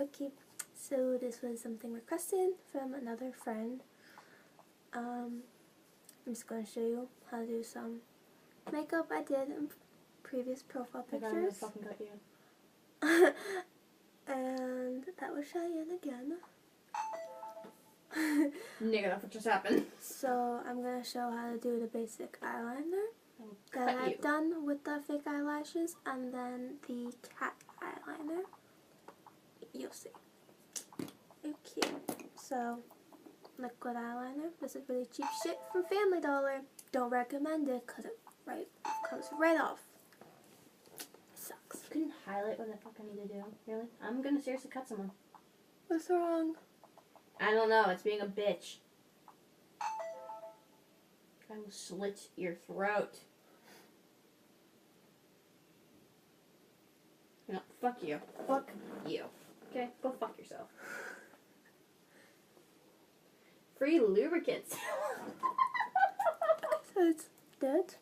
Okay, so this was something requested from another friend. I'm just going to show you how to do some makeup I did in previous profile pictures. I'm gonna fucking cut you. And that was Cheyenne again. Nigga, that's what just happened. So I'm going to show how to do the basic eyeliner that Cut you. I've done with the fake eyelashes, and then the cat eyeliner. You'll see. Okay, so liquid eyeliner. This is really cheap shit from Family Dollar. Don't recommend it because it comes right off. Sucks. You couldn't highlight what the fuck I need to do. Really? I'm gonna seriously cut someone. What's wrong? I don't know. It's being a bitch. I will slit your throat. No, fuck you. Fuck you. Okay, go fuck yourself. Free lubricants. So it's dead?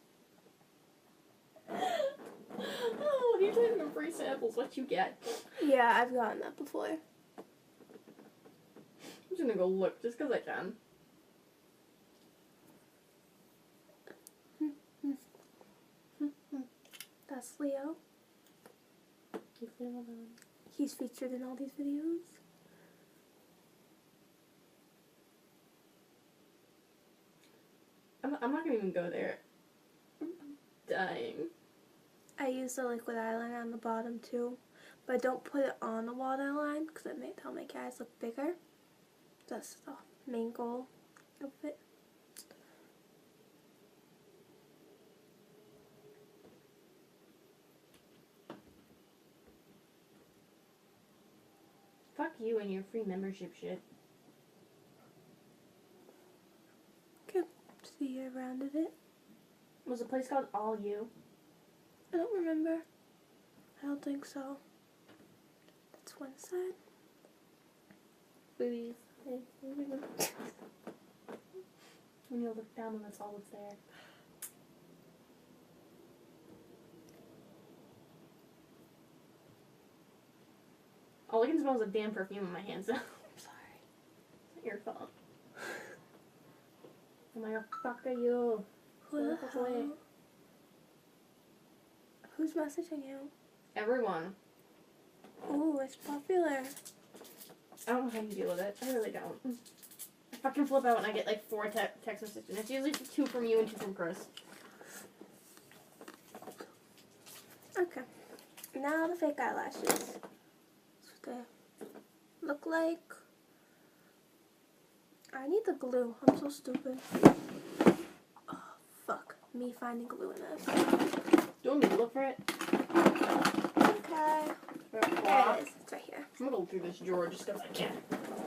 Oh, you're taking free samples. What you get? Yeah, I've gotten that before. I'm just gonna go look just because I can. That's Leo. He's featured in all these videos. I'm not gonna even go there. I'm dying. I use the liquid eyeliner on the bottom too, but I don't put it on the waterline because that'll make your eyes look bigger. That's the main goal of it. Fuck you and your free membership shit. Okay, see you rounded it. Was the place called All You? I don't remember. I don't think so. That's one side. Boobies. When you look down and that's all that's there. All I can smell is a damn perfume on my hands. I'm sorry. It's not your fault. Oh my god, fuck are you? Who the hell? Who's messaging you? Everyone. Ooh, it's popular. I don't know how you deal with it. I really don't. I fucking flip out when I get like 4 text messages. And it's usually 2 from you and 2 from Chris. Okay. Now the fake eyelashes. That's what they look like. I need the glue. I'm so stupid. Oh, fuck. Me finding glue in this. Do you want me to look for it? Okay. There it is. It's right here. I'm gonna go through this drawer just because I can.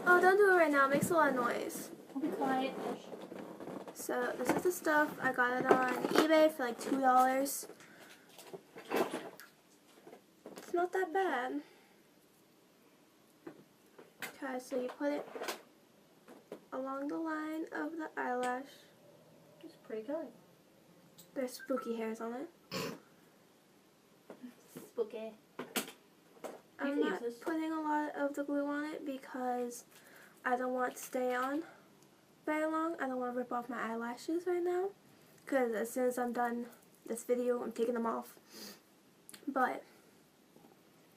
Oh, don't do it right now. It makes a lot of noise. I'll be quiet. So, this is the stuff. I got it on eBay for like $2. It's not that bad. Okay, so you put it along the line of the eyelash. It's pretty good. There's spooky hairs on it. Spooky. I'm not putting a lot of the glue on it because I don't want it to stay on very long. I don't want to rip off my eyelashes right now because as soon as I'm done this video, I'm taking them off. But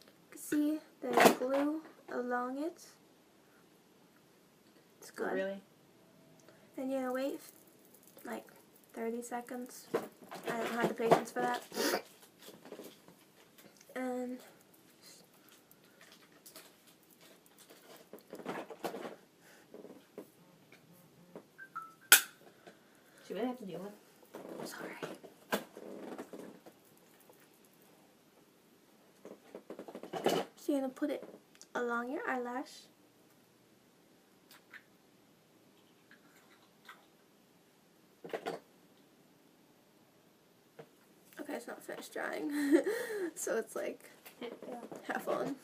you can see there's glue along it. It's good. Really? Then you're going to wait like 30 seconds. I don't have the patience for that. And see what I have to deal with. sorry. So you're going to put it along your eyelash. Okay, it's not finished drying. So it's like half on.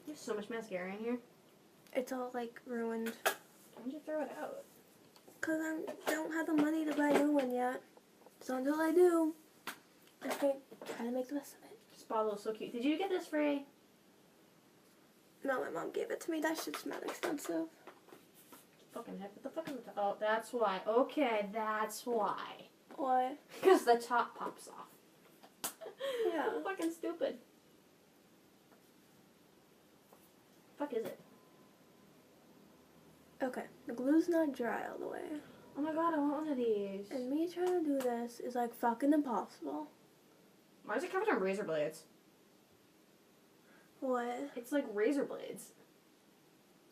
There's so much mascara in here. It's all like ruined. Why don't you throw it out? Because I don't have the money to buy a new one yet. So until I do, I think try to make the best of it. This bottle is so cute. Did you get this free? No, my mom gave it to me. That shit's mad expensive. Fucking heck, what the fuck is the top? Oh, that's why. Okay, that's why. Why? Because the top pops off. Yeah. Fucking stupid. Fuck is it? Okay, the glue's not dry all the way. Oh my god, I want one of these. And me trying to do this is like fucking impossible. Why is it covered in razor blades? What? It's like razor blades.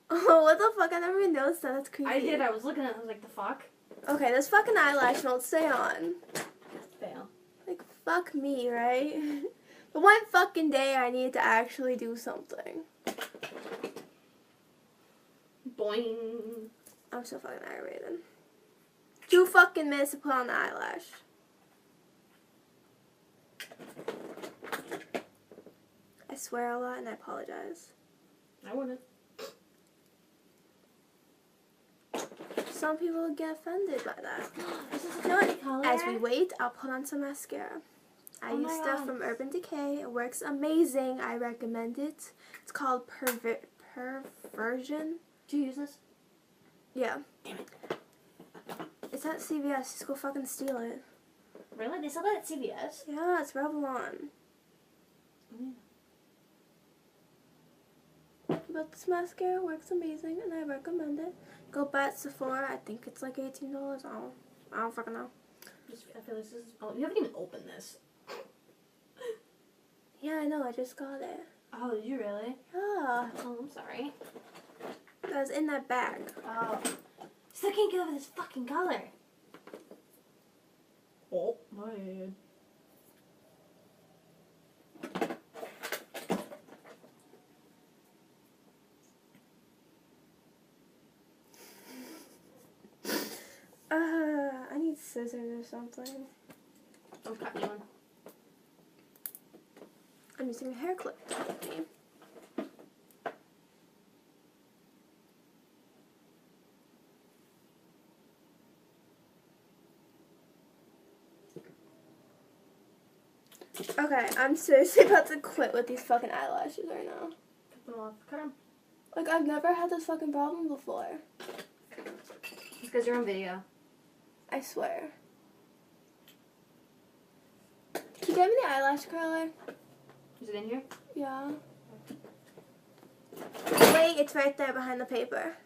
Oh, what the fuck? I never even noticed that. That's creepy. I did. I was looking at it. I was like, the fuck? Okay, this fucking eyelash won't stay on. Fail. Like, fuck me, right? The one fucking day I need to actually do something. Boing. I'm so fucking aggravated. 2 fucking minutes to put on the eyelash. I swear a lot and I apologize. I wouldn't. Some people get offended by that. This is a naughty color. As we wait, I'll put on some mascara. I use stuff from Urban Decay. It works amazing. I recommend it. It's called Perversion. Do you use this? Yeah. Damn it. It's at CVS. Just go fucking steal it. Really? They sell that at CVS? Yeah, it's Revlon. Mm. But this mascara works amazing and I recommend it. Go buy at Sephora. I think it's like $18. I don't fucking know. I feel like this is... Oh, you haven't even opened this. Yeah, I know. I just got it. Oh, did you really? Yeah. Oh, I'm sorry. That was in that bag. Oh. Still can't get over this fucking color. Oh, my head. I need scissors or something. Don't cut me one. I'm using a hair clip to help me. Okay, I'm seriously about to quit with these fucking eyelashes right now. Cut them off. Cut them. Like, I've never had this fucking problem before. It's because you're on video. I swear. Can you get me the eyelash curler? Is it in here? Yeah. Wait, it's right there behind the paper.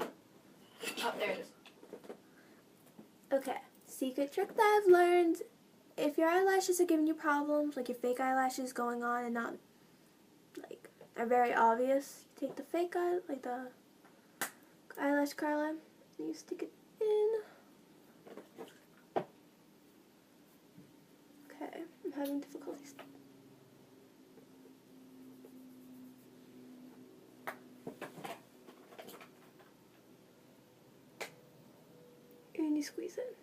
Oh, there it is. Okay. Secret trick that I've learned. If your eyelashes are giving you problems, like your fake eyelashes going on and not, like, are very obvious, you take the fake eye, like the eyelash curler, and you stick it in. Okay, I'm having difficulties. And you squeeze it.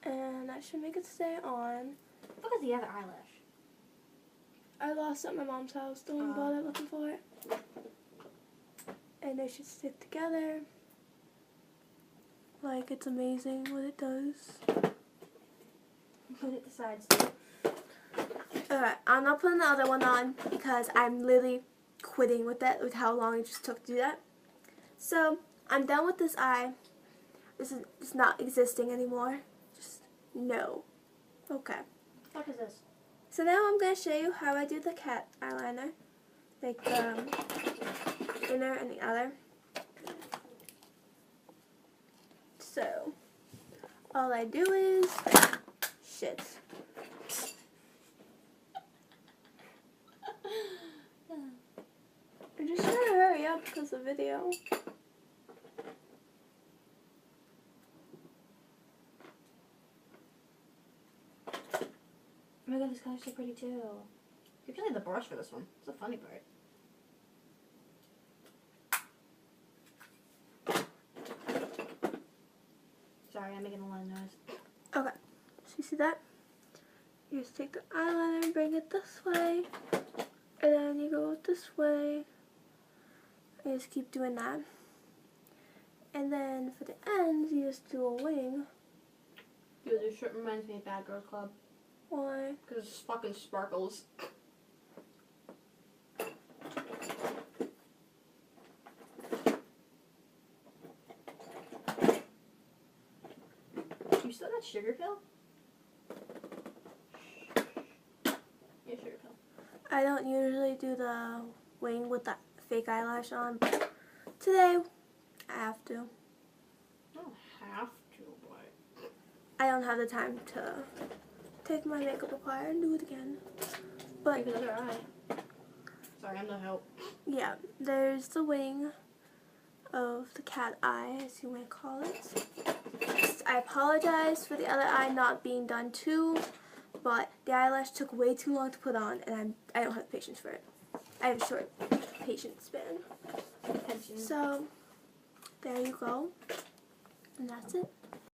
And that should make it stay on. Look at the other eyelash. I lost it at my mom's house. Don't even bother looking for it. And they should stick together. Like, it's amazing what it does. Put it to sides. Alright, I'm not putting the other one on because I'm literally quitting with that, with how long it just took to do that. So, I'm done with this eye. It's not existing anymore. Just, no. Okay. What is this? So now I'm going to show you how I do the cat eyeliner. Like the inner and the outer. So, all I do is, shit. I'm just trying to hurry up because of the video. Oh my god, this color's so pretty too. You can need the brush for this one. It's the funny part. Sorry, I'm making a lot of noise. Okay, so you see that? You just take the eyeliner and bring it this way. And then you go this way. And just keep doing that. And then for the ends, you just do a wing. Dude, this shirt reminds me of Bad Girl Club. Why? Because it's fucking sparkles. You still got sugar pill? Yeah, sugar pill. I don't usually do the wing with the fake eyelash on, but today I have to. I don't have to, but... I don't have the time to take my makeup apart and do it again. But Take another eye. Sorry, I'm no help. yeah, there's the wing of the cat eye, as you may call it. I apologize for the other eye not being done too, but the eyelash took way too long to put on, and I don't have patience for it. I have a short patience span. Attention. So there you go, and that's it.